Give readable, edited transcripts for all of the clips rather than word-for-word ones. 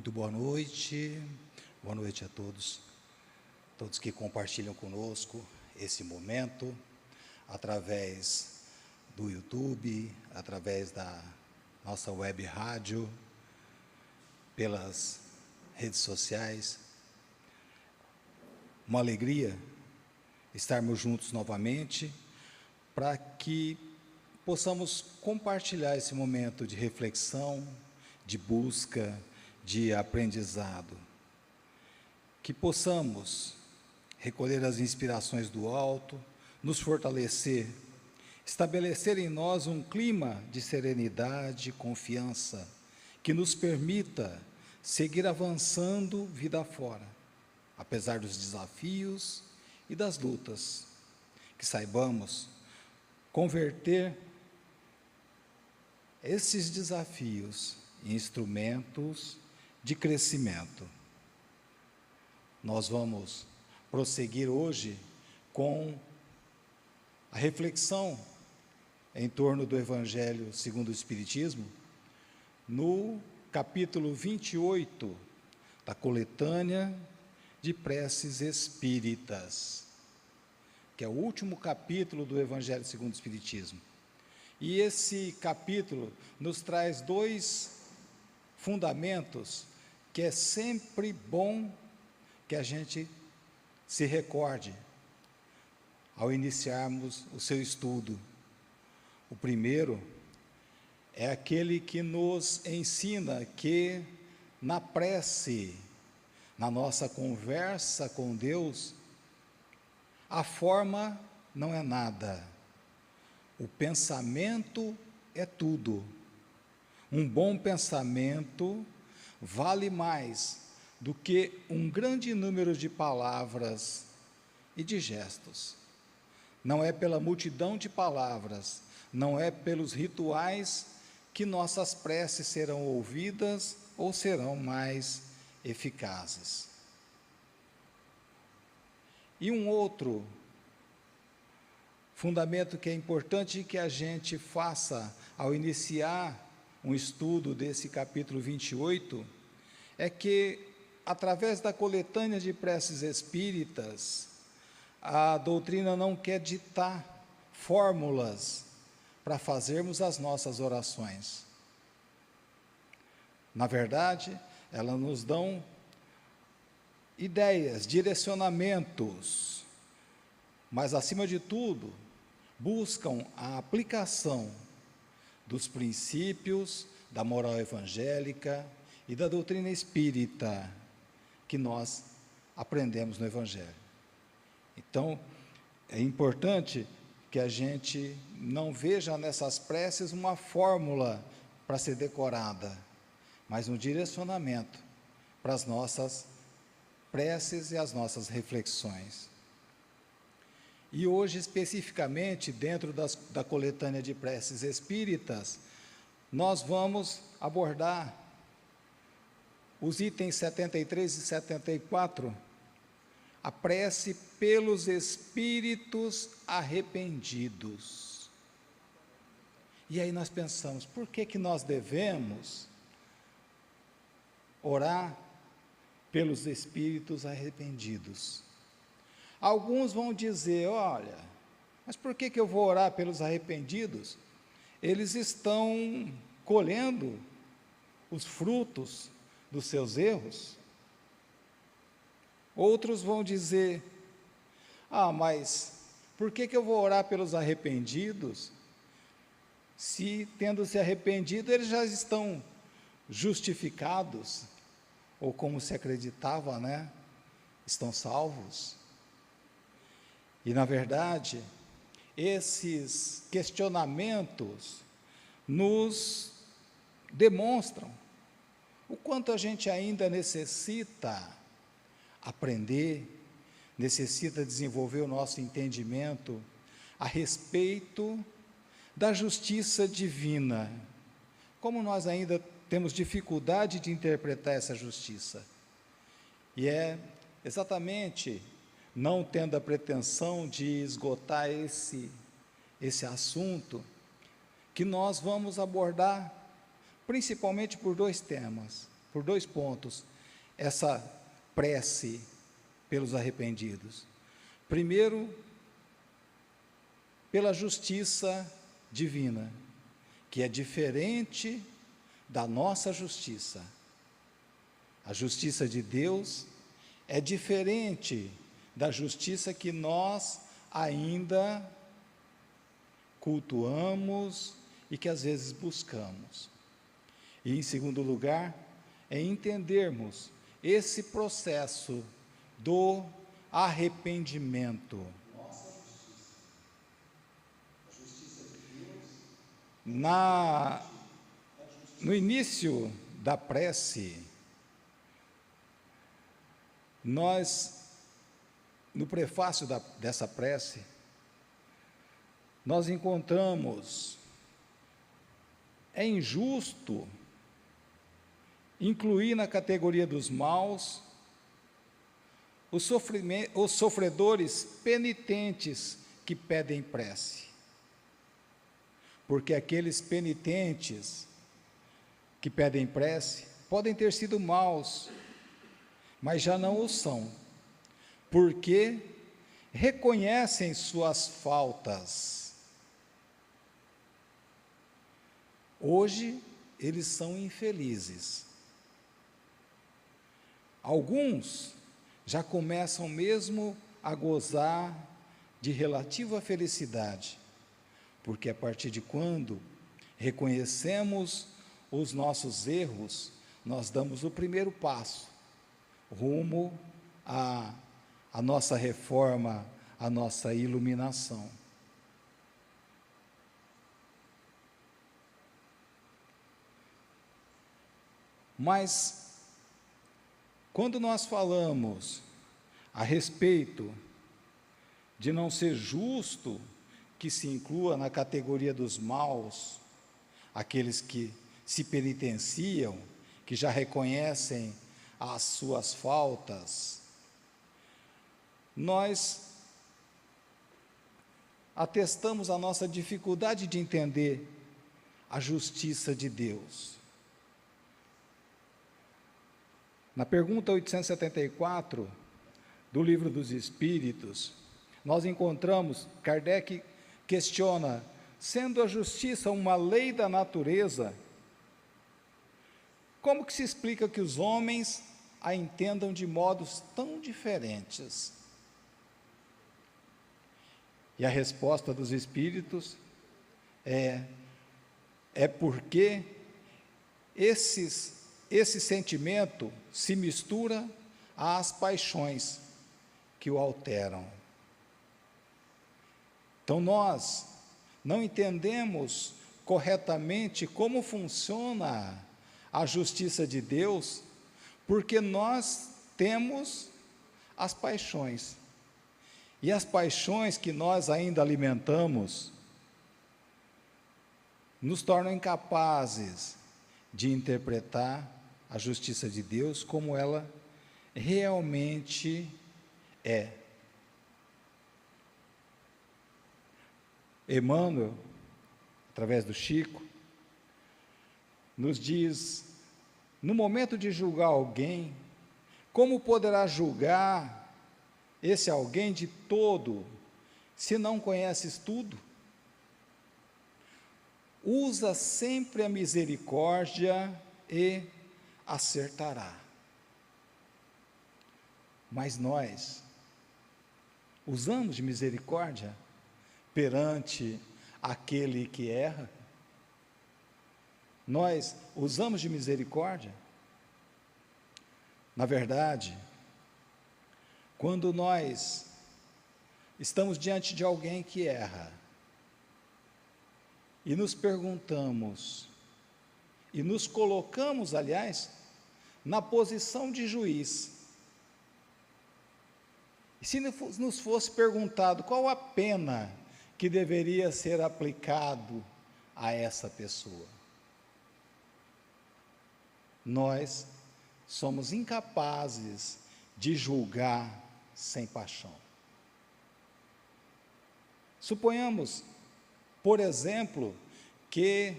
Muito boa noite a todos que compartilham conosco esse momento, através do YouTube, através da nossa web rádio, pelas redes sociais. Uma alegria estarmos juntos novamente, para que possamos compartilhar esse momento de reflexão, de busca, de aprendizado, que possamos recolher as inspirações do alto, nos fortalecer, estabelecer em nós um clima de serenidade, confiança, que nos permita seguir avançando vida fora, apesar dos desafios e das lutas, que saibamos converter esses desafios em instrumentos de crescimento. Nós vamos prosseguir hoje com a reflexão em torno do Evangelho segundo o Espiritismo, no capítulo 28 da coletânea de preces espíritas, que é o último capítulo do Evangelho segundo o Espiritismo. E esse capítulo nos traz dois fundamentos que é sempre bom que a gente se recorde ao iniciarmos o seu estudo. O primeiro é aquele que nos ensina que na prece, na nossa conversa com Deus, a forma não é nada, o pensamento é tudo. Um bom pensamento vale mais do que um grande número de palavras e de gestos. Não é pela multidão de palavras, não é pelos rituais que nossas preces serão ouvidas ou serão mais eficazes. E um outro fundamento que é importante que a gente faça ao iniciar um estudo desse capítulo 28, é que, através da coletânea de preces espíritas, a doutrina não quer ditar fórmulas para fazermos as nossas orações. Na verdade, elas nos dão ideias, direcionamentos, mas, acima de tudo, buscam a aplicação dos princípios da moral evangélica e da doutrina espírita que nós aprendemos no Evangelho. Então, é importante que a gente não veja nessas preces uma fórmula para ser decorada, mas um direcionamento para as nossas preces e as nossas reflexões. E hoje, especificamente, dentro da coletânea de preces espíritas, nós vamos abordar os itens 73 e 74, a prece pelos espíritos arrependidos. E aí nós pensamos, por que nós devemos orar pelos espíritos arrependidos? Alguns vão dizer, olha, mas por que eu vou orar pelos arrependidos? Eles estão colhendo os frutos dos seus erros. Outros vão dizer, mas por que eu vou orar pelos arrependidos? Se, tendo se arrependido, eles já estão justificados, ou como se acreditava, estão salvos. E, na verdade, esses questionamentos nos demonstram o quanto a gente ainda necessita aprender, necessita desenvolver o nosso entendimento a respeito da justiça divina. Como nós ainda temos dificuldade de interpretar essa justiça. E é exatamente não tendo a pretensão de esgotar esse assunto, que nós vamos abordar principalmente por dois temas. por 2 pontos, essa prece pelos arrependidos. Primeiro, pela justiça divina, que é diferente da nossa justiça. A justiça de Deus é diferente da justiça que nós ainda cultuamos e que às vezes buscamos. E em segundo lugar, é entendermos esse processo do arrependimento. No início da prece, no prefácio dessa prece, nós encontramos: é injusto incluir na categoria dos maus os sofredores penitentes que pedem prece, porque aqueles penitentes que pedem prece podem ter sido maus, mas já não o são, porque reconhecem suas faltas. Hoje, eles são infelizes. Alguns já começam mesmo a gozar de relativa felicidade, porque a partir de quando reconhecemos os nossos erros, nós damos o primeiro passo rumo à nossa reforma, à nossa iluminação. Mas, quando nós falamos a respeito de não ser justo que se inclua na categoria dos maus aqueles que se penitenciam, que já reconhecem as suas faltas, nós atestamos a nossa dificuldade de entender a justiça de Deus. Na pergunta 874 do Livro dos Espíritos, nós encontramos, Kardec questiona: sendo a justiça uma lei da natureza, como que se explica que os homens a entendam de modos tão diferentes? E a resposta dos Espíritos é porque esse sentimento se mistura às paixões que o alteram. Então, nós não entendemos corretamente como funciona a justiça de Deus, porque nós temos as paixões. E as paixões que nós ainda alimentamos nos tornam incapazes de interpretar a justiça de Deus como ela realmente é. Emmanuel, através do Chico, nos diz: no momento de julgar alguém, como poderá julgar esse alguém de todo, se não conheces tudo? Usa sempre a misericórdia e acertará. Mas nós usamos de misericórdia perante aquele que erra? Nós usamos de misericórdia? Na verdade, quando nós estamos diante de alguém que erra, e nos perguntamos, e nos colocamos, aliás, na posição de juiz, e se nos fosse perguntado qual a pena que deveria ser aplicado a essa pessoa, nós somos incapazes de julgar sem paixão. Suponhamos, por exemplo, que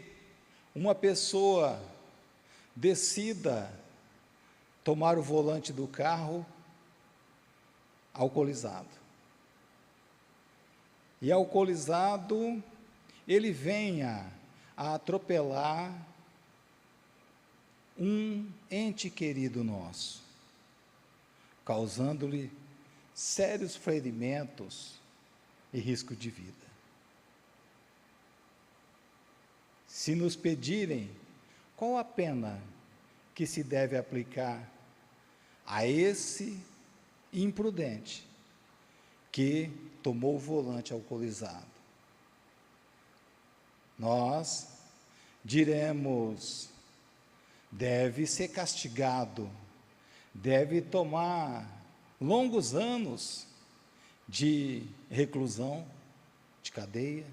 uma pessoa decida tomar o volante do carro alcoolizado. E alcoolizado, ele venha a atropelar um ente querido nosso, causando-lhe sérios ferimentos e risco de vida. Se nos pedirem qual a pena que se deve aplicar a esse imprudente que tomou o volante alcoolizado, nós diremos: deve ser castigado, deve tomar longos anos de reclusão, de cadeia,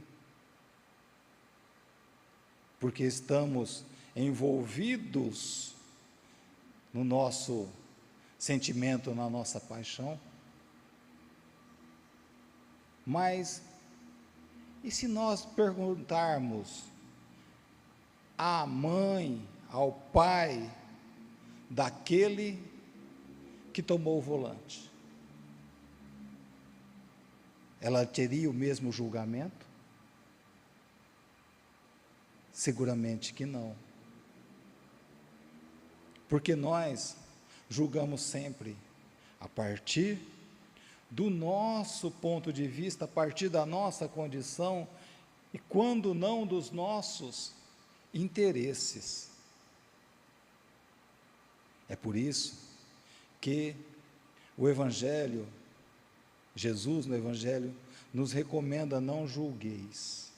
porque estamos envolvidos no nosso sentimento, na nossa paixão. Mas, e se nós perguntarmos à mãe, ao pai daquele que tomou o volante, ela teria o mesmo julgamento? Seguramente que não. Porque nós julgamos sempre a partir do nosso ponto de vista, a partir da nossa condição, e quando não dos nossos interesses. É por isso que o Evangelho, Jesus no Evangelho, nos recomenda: não julgueis,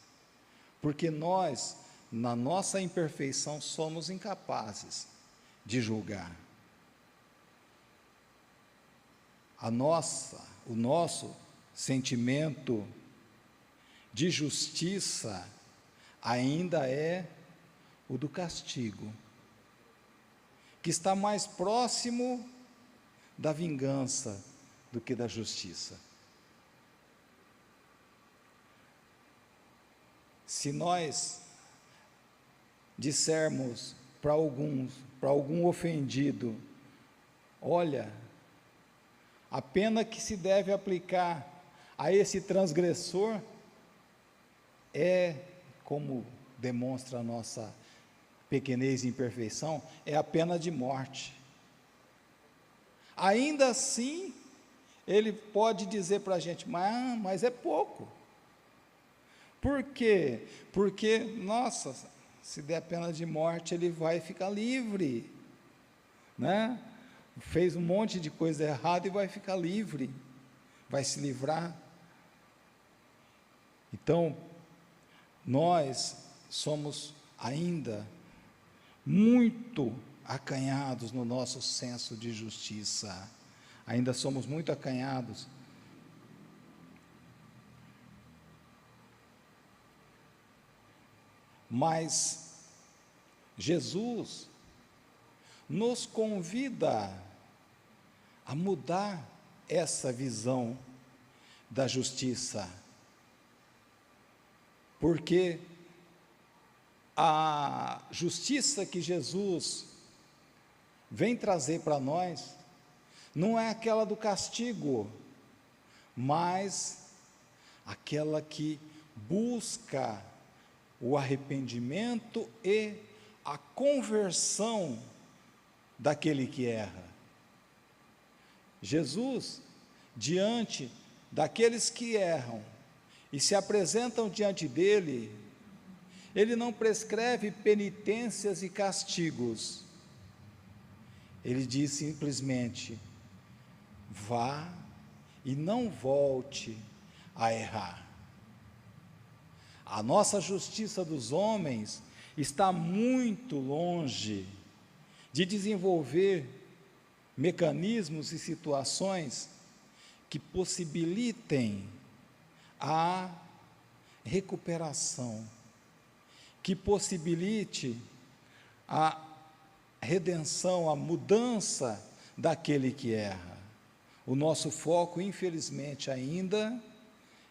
porque nós, na nossa imperfeição, somos incapazes de julgar. O nosso sentimento de justiça ainda é o do castigo, que está mais próximo da vingança do que da justiça. Se nós dissermos para algum ofendido: olha, a pena que se deve aplicar a esse transgressor é, como demonstra a nossa pequenez e imperfeição, é a pena de morte. Ainda assim, ele pode dizer para a gente: mas é pouco. Por quê? Porque, nossa, se der pena de morte, ele vai ficar livre, né? Fez um monte de coisa errada e vai ficar livre, vai se livrar. Então, nós somos ainda muito acanhados no nosso senso de justiça, ainda somos muito acanhados. Mas Jesus nos convida a mudar essa visão da justiça, porque a justiça que Jesus vem trazer para nós não é aquela do castigo, mas aquela que busca o arrependimento e a conversão daquele que erra. Jesus, diante daqueles que erram e se apresentam diante dele, ele não prescreve penitências e castigos. Ele diz simplesmente: vá e não volte a errar. A nossa justiça dos homens está muito longe de desenvolver mecanismos e situações que possibilitem a recuperação, que possibilite a redenção, a mudança daquele que erra. O nosso foco, infelizmente, ainda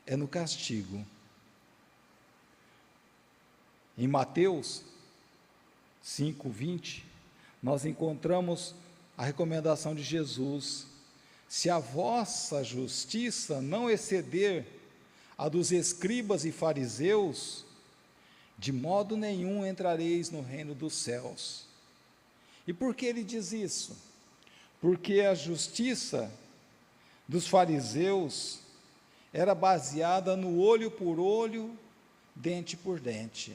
é no castigo. Em Mateus 5:20, nós encontramos a recomendação de Jesus: se a vossa justiça não exceder a dos escribas e fariseus, de modo nenhum entrareis no reino dos céus. E por que ele diz isso? Porque a justiça dos fariseus era baseada no olho por olho, dente por dente.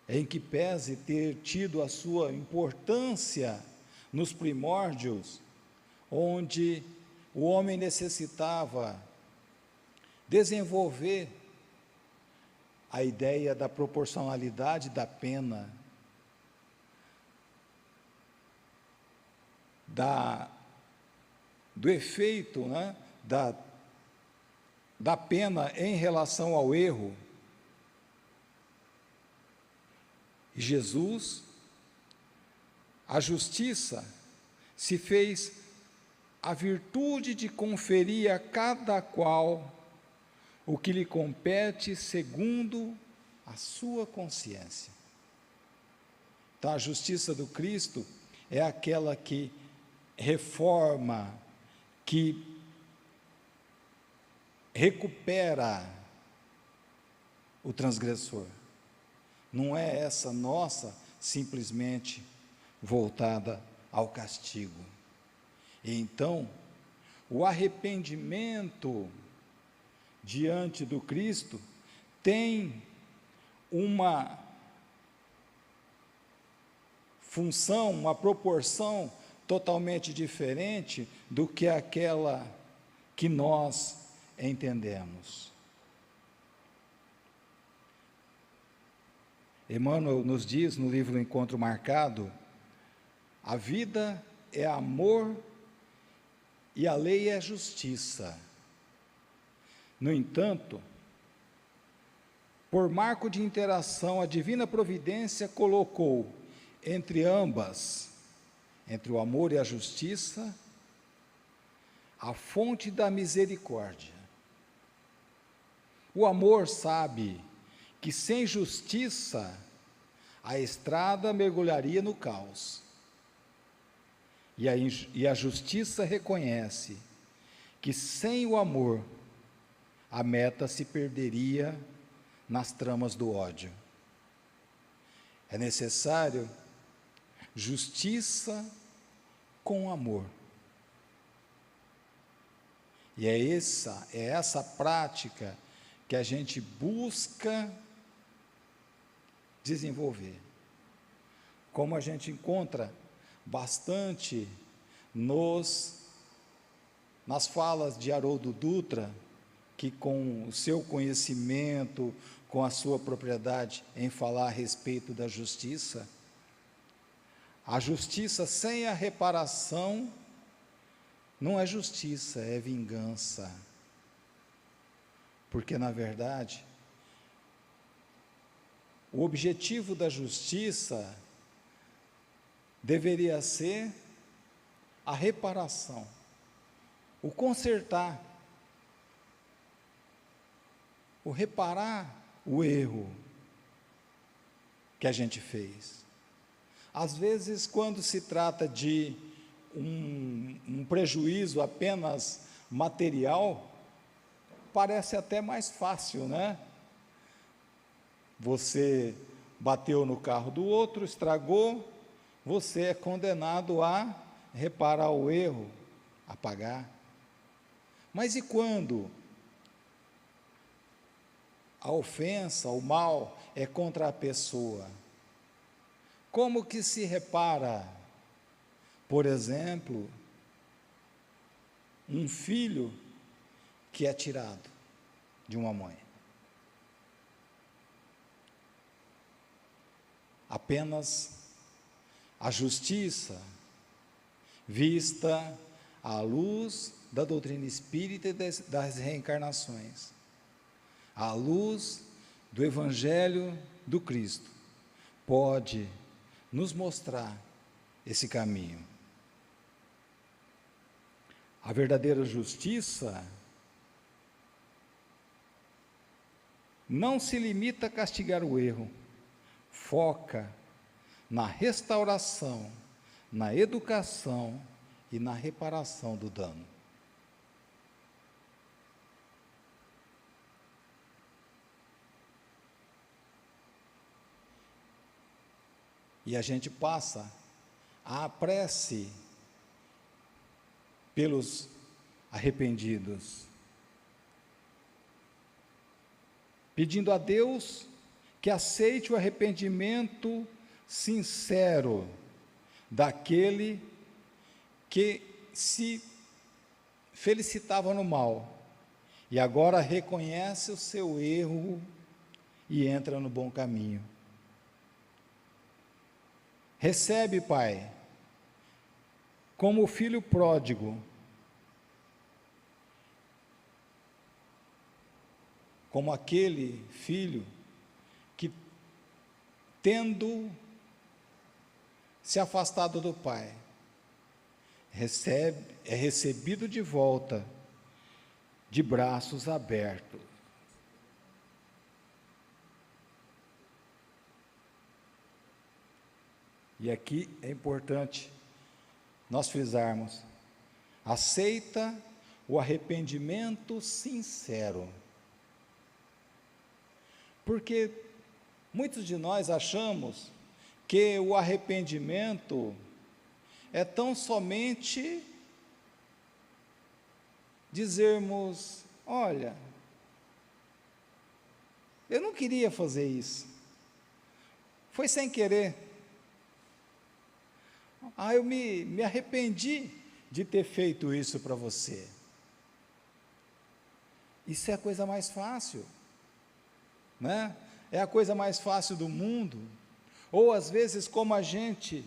Em que pese ter tido a sua importância nos primórdios, onde o homem necessitava desenvolver a ideia da proporcionalidade da pena, do efeito, né, da pena em relação ao erro. E Jesus, a justiça, se fez a virtude de conferir a cada qual o que lhe compete segundo a sua consciência. Então, a justiça do Cristo é aquela que reforma, que recupera o transgressor. Não é essa nossa simplesmente voltada ao castigo. E então, o arrependimento diante do Cristo tem uma função, uma proporção totalmente diferente do que aquela que nós entendemos. Emmanuel nos diz no livro Encontro Marcado: a vida é amor e a lei é justiça. No entanto, por marco de interação, a divina providência colocou entre ambas, entre o amor e a justiça, a fonte da misericórdia. O amor sabe que sem justiça a estrada mergulharia no caos. E a justiça reconhece que sem o amor a meta se perderia nas tramas do ódio. É necessário justiça com amor. E é essa prática que a gente busca desenvolver. Como a gente encontra bastante nas falas de Haroldo Dutra, que com o seu conhecimento, com a sua propriedade em falar a respeito da justiça, a justiça sem a reparação não é justiça, é vingança. Porque, na verdade, o objetivo da justiça deveria ser a reparação, o consertar, o reparar o erro que a gente fez. Às vezes, quando se trata de um prejuízo apenas material, parece até mais fácil, né? Você bateu no carro do outro, estragou, você é condenado a reparar o erro, a pagar. Mas e quando a ofensa, o mal é contra a pessoa? Como que se repara, por exemplo, um filho que é tirado de uma mãe? Apenas a justiça vista à luz da doutrina espírita e das reencarnações, à luz do Evangelho do Cristo, pode nos mostrar esse caminho. A verdadeira justiça não se limita a castigar o erro, foca na restauração, na educação e na reparação do dano. E a gente passa a prece pelos arrependidos, pedindo a Deus que aceite o arrependimento sincero daquele que se felicitava no mal e agora reconhece o seu erro e entra no bom caminho. Recebe, Pai, como o filho pródigo, como aquele filho que, tendo se afastado do pai, é recebido de volta de braços abertos. E aqui é importante nós frisarmos: aceita o arrependimento sincero. Porque muitos de nós achamos que o arrependimento é tão somente dizermos: olha, eu não queria fazer isso, foi sem querer. Eu me arrependi de ter feito isso para você. Isso é a coisa mais fácil, né? É a coisa mais fácil do mundo. Ou às vezes, como a gente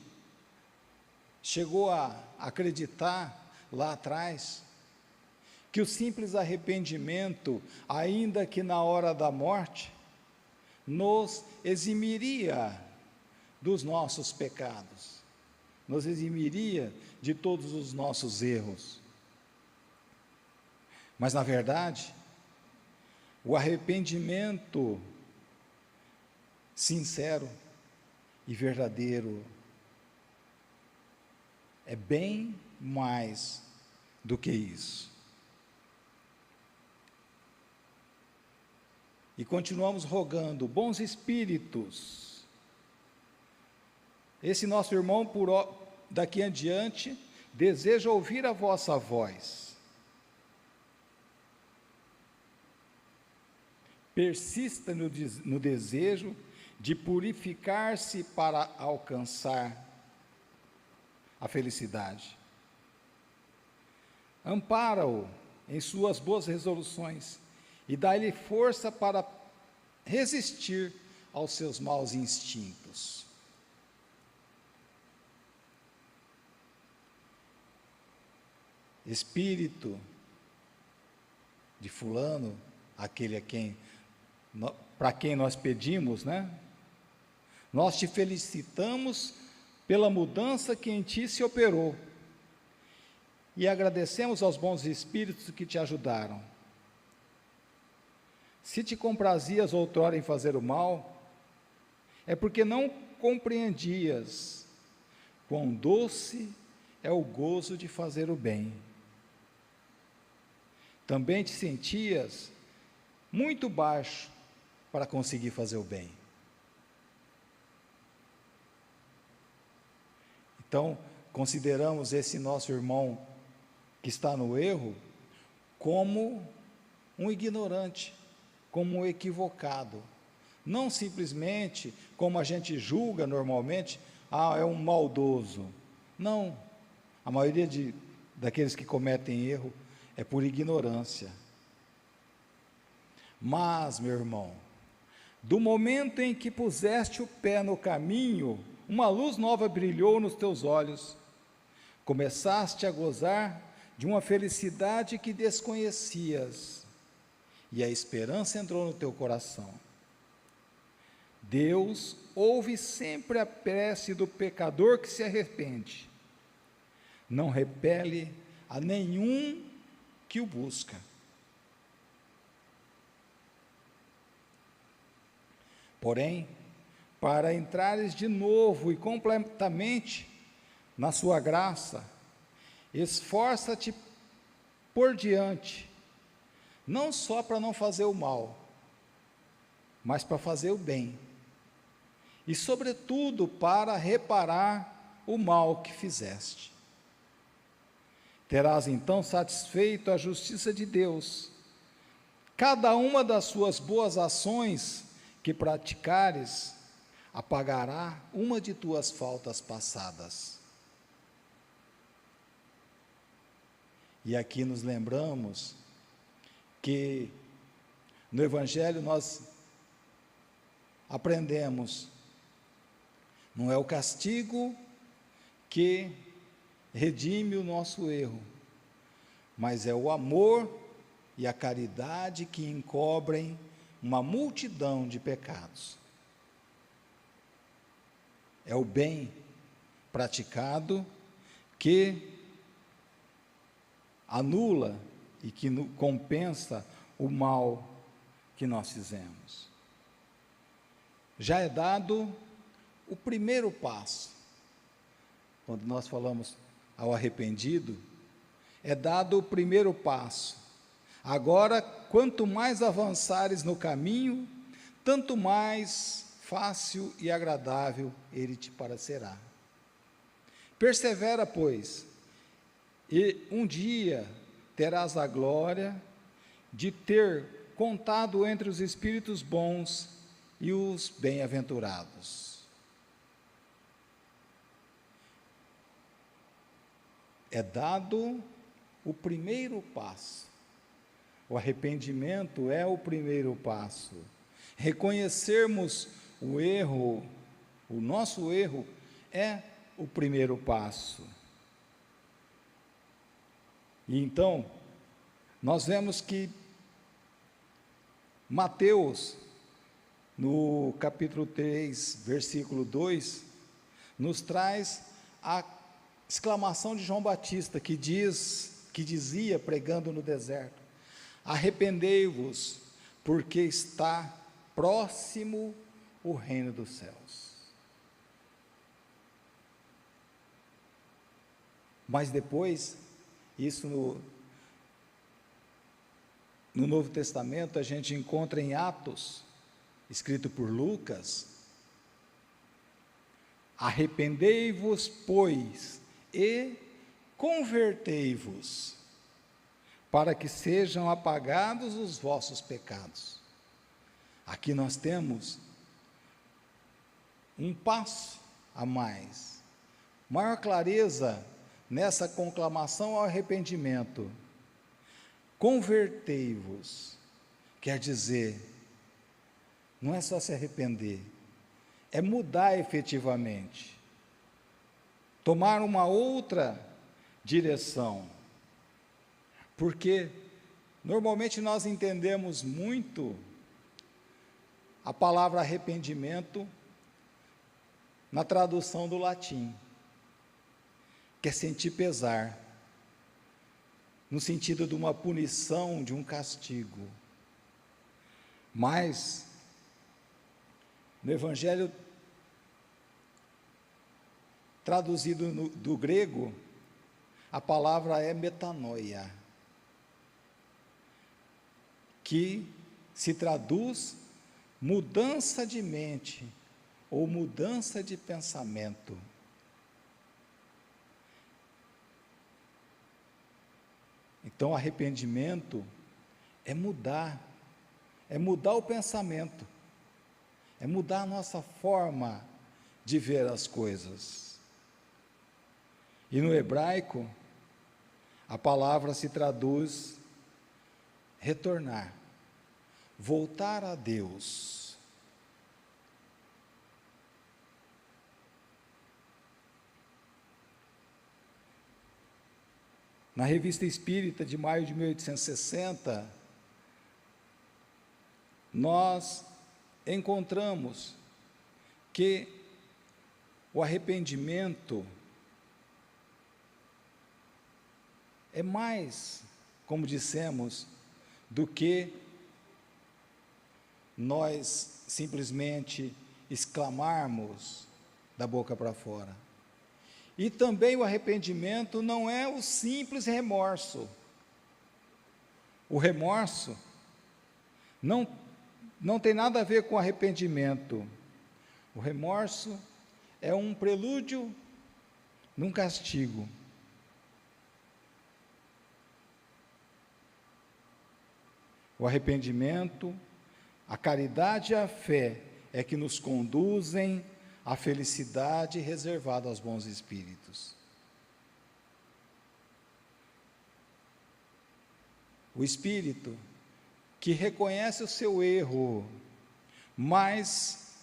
chegou a acreditar lá atrás, que o simples arrependimento, ainda que na hora da morte, nos eximiria dos nossos pecados, nos eximiria de todos os nossos erros. Mas, na verdade, o arrependimento sincero e verdadeiro é bem mais do que isso. E continuamos rogando: bons espíritos, esse nosso irmão, daqui em diante, deseja ouvir a vossa voz. Persista no desejo de purificar-se para alcançar a felicidade. Ampara-o em suas boas resoluções e dá-lhe força para resistir aos seus maus instintos. Espírito de fulano, aquele para quem nós pedimos, né? Nós te felicitamos pela mudança que em ti se operou e agradecemos aos bons espíritos que te ajudaram. Se te comprazias outrora em fazer o mal, é porque não compreendias quão doce é o gozo de fazer o bem. Também te sentias muito baixo para conseguir fazer o bem. Então, consideramos esse nosso irmão que está no erro como um ignorante, como um equivocado. Não simplesmente como a gente julga normalmente: é um maldoso. Não, a maioria daqueles que cometem erro é por ignorância. Mas, meu irmão, do momento em que puseste o pé no caminho, uma luz nova brilhou nos teus olhos, começaste a gozar de uma felicidade que desconhecias, e a esperança entrou no teu coração. Deus ouve sempre a prece do pecador que se arrepende, não repele a nenhum que o busca. Porém, para entrares de novo e completamente na sua graça, esforça-te por diante, não só para não fazer o mal, mas para fazer o bem, e sobretudo para reparar o mal que fizeste. Terás então satisfeito a justiça de Deus. Cada uma das suas boas ações que praticares apagará uma de tuas faltas passadas. E aqui nos lembramos que no Evangelho nós aprendemos, não é o castigo que redime o nosso erro, mas é o amor e a caridade que encobrem uma multidão de pecados. É o bem praticado que anula e que compensa o mal que nós fizemos. Já é dado o primeiro passo. Quando nós falamos ao arrependido, é dado o primeiro passo. Agora, quanto mais avançares no caminho, tanto mais fácil e agradável ele te parecerá. Persevera, pois, e um dia terás a glória de ter contado entre os espíritos bons e os bem-aventurados. É dado o primeiro passo. O arrependimento é o primeiro passo. Reconhecermos o erro, o nosso erro, é o primeiro passo. E então, nós vemos que Mateus, no capítulo 3, versículo 2, nos traz a exclamação de João Batista, que dizia, pregando no deserto: arrependei-vos, porque está próximo o reino dos céus. Mas depois, isso no Novo Testamento a gente encontra em Atos, escrito por Lucas: arrependei-vos, pois, e convertei-vos, para que sejam apagados os vossos pecados. Aqui nós temos um passo a mais, maior clareza nessa conclamação ao arrependimento. Convertei-vos, quer dizer, não é só se arrepender, é mudar efetivamente, tomar uma outra direção, porque normalmente nós entendemos muito a palavra arrependimento na tradução do latim, que é sentir pesar, no sentido de uma punição, de um castigo. Mas, no Evangelho traduzido do grego, a palavra é metanoia, que se traduz mudança de mente ou mudança de pensamento. Então, arrependimento é mudar o pensamento, é mudar a nossa forma de ver as coisas. E no hebraico, a palavra se traduz retornar, voltar a Deus. Na Revista Espírita de maio de 1860, nós encontramos que o arrependimento é mais, como dissemos, do que nós simplesmente exclamarmos da boca para fora. E também o arrependimento não é o simples remorso. O remorso não tem nada a ver com arrependimento. O remorso é um prelúdio num castigo. O arrependimento, a caridade e a fé é que nos conduzem à felicidade reservada aos bons espíritos. O espírito que reconhece o seu erro, mas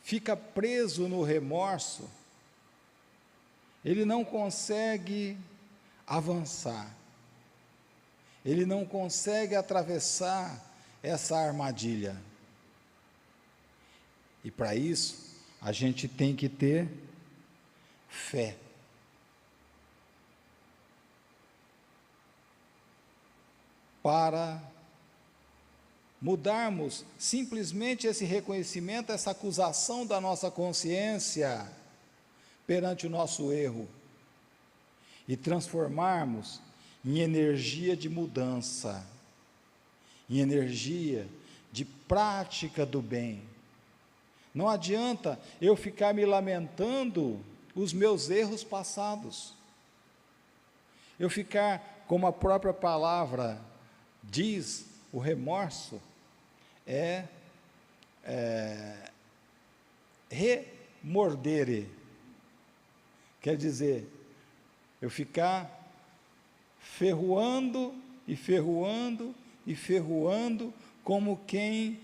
fica preso no remorso, ele não consegue avançar, ele não consegue atravessar essa armadilha. E para isso, a gente tem que ter fé. Para mudarmos simplesmente esse reconhecimento, essa acusação da nossa consciência perante o nosso erro e transformarmos em energia de mudança, em energia de prática do bem. Não adianta eu ficar me lamentando os meus erros passados, eu ficar, como a própria palavra diz, o remorso é remordere, quer dizer, eu ficar ferroando e ferroando e ferroando, como quem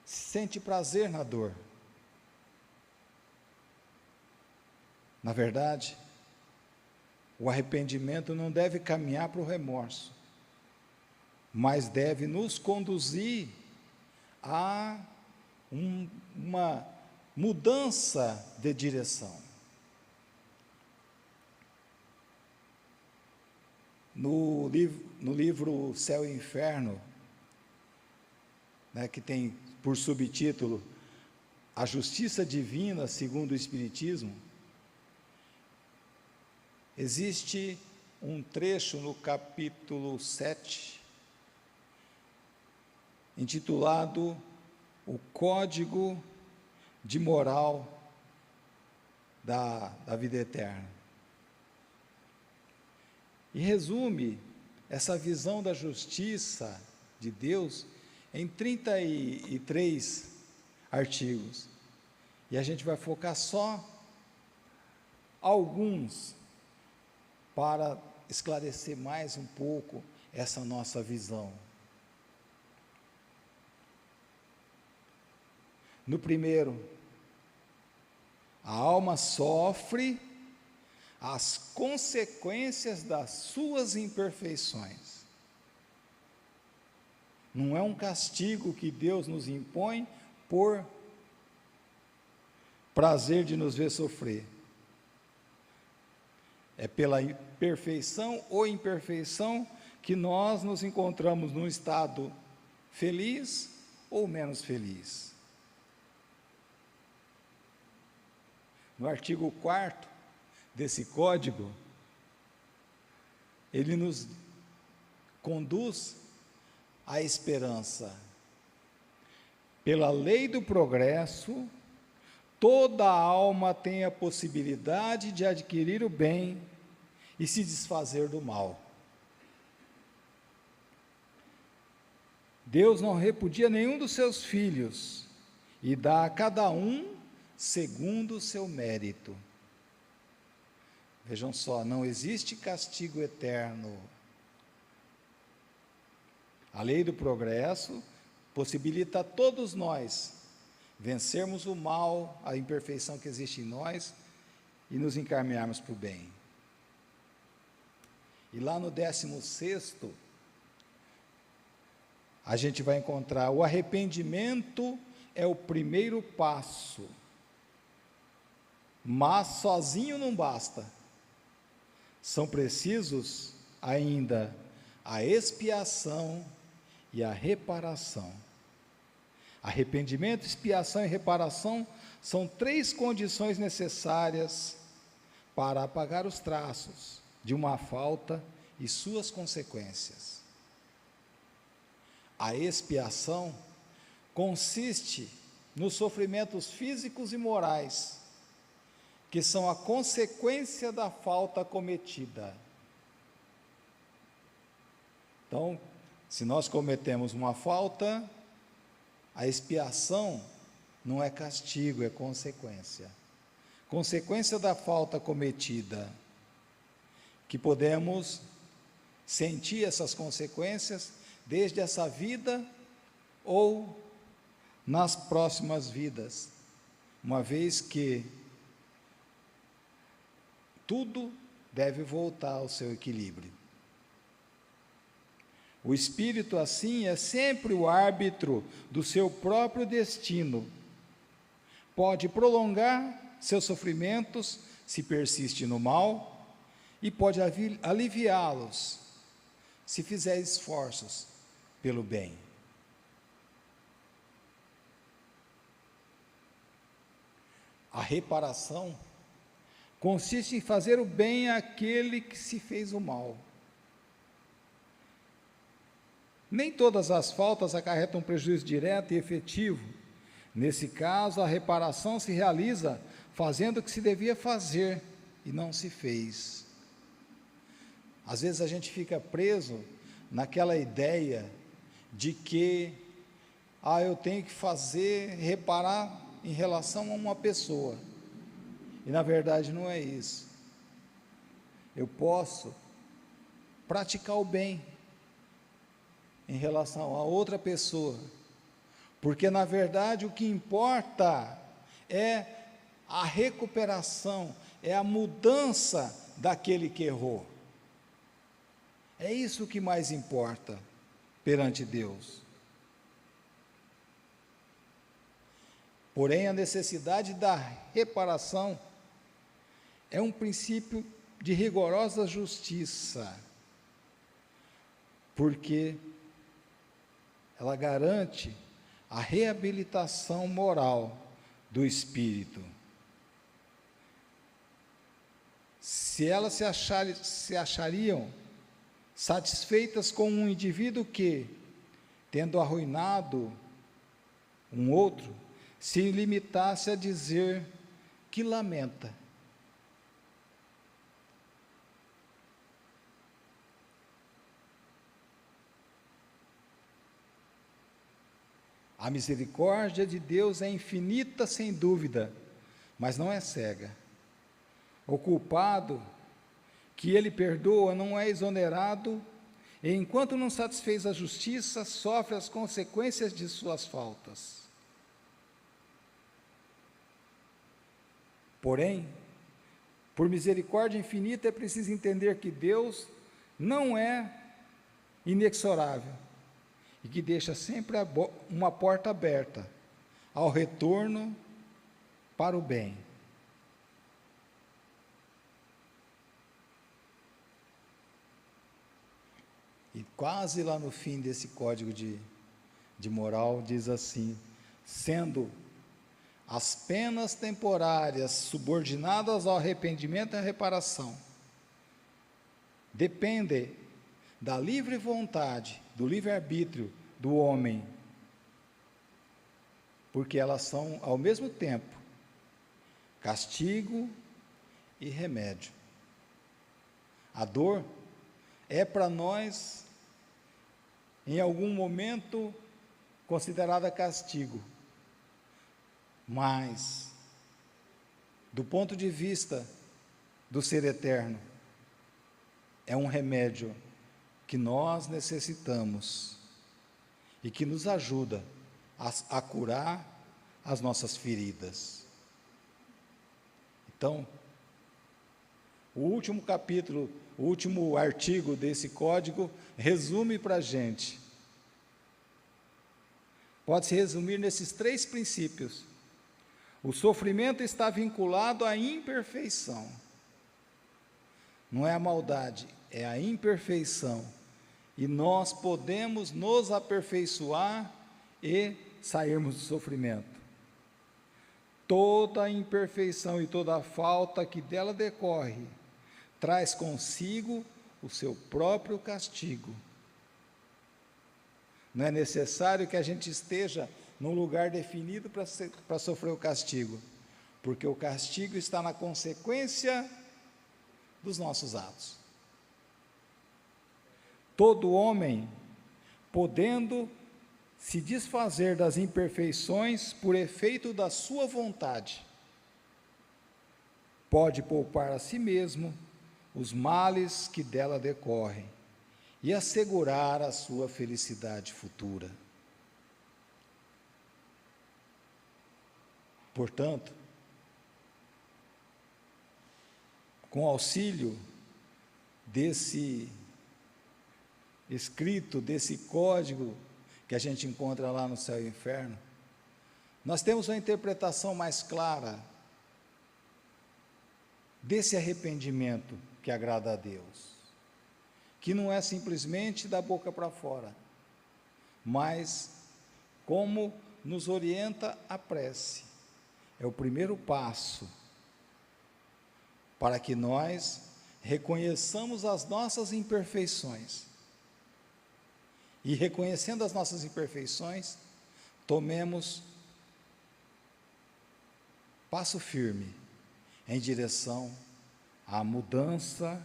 sente prazer na dor. Na verdade, o arrependimento não deve caminhar para o remorso, mas deve nos conduzir a uma mudança de direção. No livro Céu e Inferno, que tem por subtítulo A Justiça Divina segundo o Espiritismo, existe um trecho no capítulo 7, intitulado O Código de Moral da Vida Eterna. E resume essa visão da justiça de Deus em 33 artigos. E a gente vai focar só alguns para esclarecer mais um pouco essa nossa visão. No primeiro, a alma sofre as consequências das suas imperfeições. Não é um castigo que Deus nos impõe por prazer de nos ver sofrer. É pela perfeição ou imperfeição que nós nos encontramos num estado feliz ou menos feliz. No artigo 4º desse código, ele nos conduz à esperança. Pela lei do progresso, toda alma tem a possibilidade de adquirir o bem e se desfazer do mal. Deus não repudia nenhum dos seus filhos e dá a cada um segundo o seu mérito. Vejam só, não existe castigo eterno. A lei do progresso possibilita a todos nós vencermos o mal, a imperfeição que existe em nós e nos encaminharmos para o bem. E lá no 16º, a gente vai encontrar o arrependimento é o primeiro passo, mas sozinho não basta. São precisos ainda a expiação e a reparação. Arrependimento, expiação e reparação são 3 condições necessárias para apagar os traços de uma falta e suas consequências. A expiação consiste nos sofrimentos físicos e morais, que são a consequência da falta cometida. Então, se nós cometemos uma falta, a expiação não é castigo, é consequência. Consequência da falta cometida, que podemos sentir essas consequências desde essa vida ou nas próximas vidas, uma vez que tudo deve voltar ao seu equilíbrio. O espírito, assim, é sempre o árbitro do seu próprio destino. Pode prolongar seus sofrimentos se persiste no mal e pode aliviá-los se fizer esforços pelo bem. A reparação consiste em fazer o bem àquele que se fez o mal. Nem todas as faltas acarretam prejuízo direto e efetivo. Nesse caso, a reparação se realiza fazendo o que se devia fazer e não se fez. Às vezes a gente fica preso naquela ideia de que eu tenho que reparar em relação a uma pessoa. E na verdade não é isso. Eu posso praticar o bem em relação a outra pessoa, porque na verdade o que importa é a recuperação, é a mudança daquele que errou. É isso que mais importa perante Deus. Porém, a necessidade da reparação é um princípio de rigorosa justiça, porque ela garante a reabilitação moral do espírito. Se elas se achariam satisfeitas com um indivíduo que, tendo arruinado um outro, se limitasse a dizer que lamenta. A misericórdia de Deus é infinita, sem dúvida, mas não é cega. O culpado que Ele perdoa não é exonerado, e enquanto não satisfez a justiça, sofre as consequências de suas faltas. Porém, por misericórdia infinita, é preciso entender que Deus não é inexorável, e que deixa sempre uma porta aberta ao retorno para o bem. E quase lá no fim desse código de moral, diz assim: sendo as penas temporárias subordinadas ao arrependimento e à reparação, dependem da livre vontade, do livre-arbítrio do homem, porque elas são, ao mesmo tempo, castigo e remédio. A dor é para nós, em algum momento, considerada castigo, mas, do ponto de vista do ser eterno, é um remédio que nós necessitamos e que nos ajuda a curar as nossas feridas. Então, o último capítulo, o último artigo desse código resume para a gente. Pode-se resumir nesses 3 princípios. O sofrimento está vinculado à imperfeição. Não é a maldade, é a imperfeição. E nós podemos nos aperfeiçoar e sairmos do sofrimento. Toda imperfeição e toda falta que dela decorre traz consigo o seu próprio castigo. Não é necessário que a gente esteja num lugar definido para sofrer o castigo, porque o castigo está na consequência dos nossos atos. Todo homem, podendo se desfazer das imperfeições por efeito da sua vontade, pode poupar a si mesmo os males que dela decorrem e assegurar a sua felicidade futura. Portanto, com auxílio desse escrito, desse código que a gente encontra lá no Céu e Inferno, nós temos uma interpretação mais clara desse arrependimento que agrada a Deus, que não é simplesmente da boca para fora, mas como nos orienta a prece, é o primeiro passo para que nós reconheçamos as nossas imperfeições e, reconhecendo as nossas imperfeições, tomemos passo firme em direção à mudança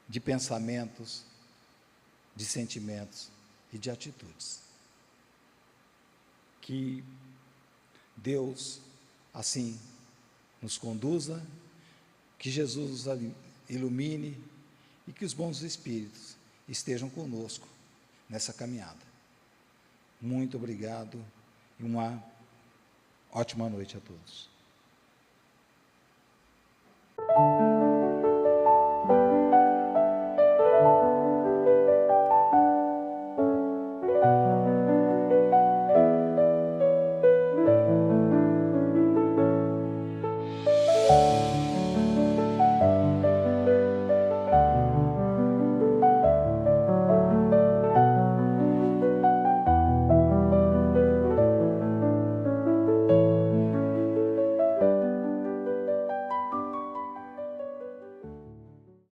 de pensamentos, de sentimentos e de atitudes. Que Deus assim nos conduza, que Jesus nos ilumine e que os bons espíritos estejam conosco nessa caminhada. Muito obrigado e uma ótima noite a todos.